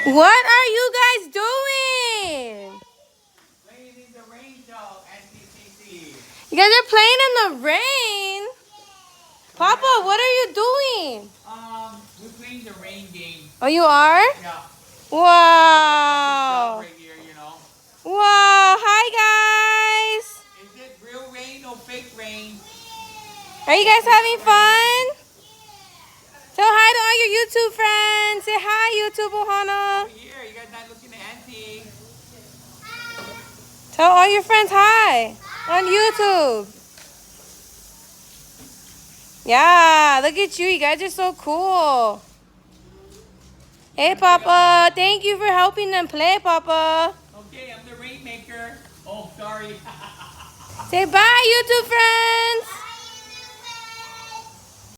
What are you guys doing? Playing in the rain show, NCCC. You guys are playing in the rain. Papa, what are you doing? We're playing the rain game. Oh, you are? Yeah. Wow. Right here, you know. Wow. Hi, guys. Is it real rain or fake rain? Are you guys having fun? Tell hi to all your YouTube friends. Say hi, YouTube Ohana. Over here, you guys not looking at Auntie. Tell all your friends hi on YouTube. Yeah, look at you. You guys are so cool. Hey, Papa. Thank you for helping them play, Papa. Okay, I'm the rainmaker. Oh, sorry. Say bye, YouTube friends.